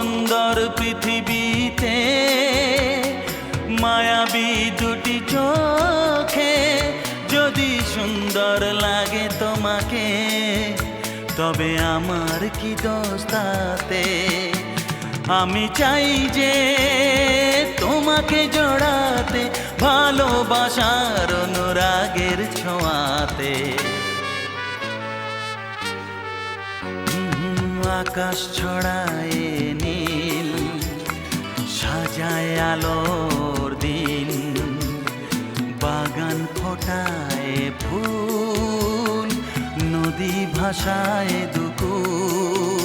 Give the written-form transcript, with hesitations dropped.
সুন্দর পৃথিবীতে মায়াবী দুটি চোখে যদি সুন্দর লাগে তোমাকে, তবে আমার কি দোষ তাতে? আমি চাই যে তোমাকে জড়াতে, ভালোবাসার অনুরাগের ছোঁয়াতে। আকাশ ছড়ায় নীল, সাজায় আলোর দিন, বাগান ফোটায় ফুল, নদী ভাসায় দুকুল।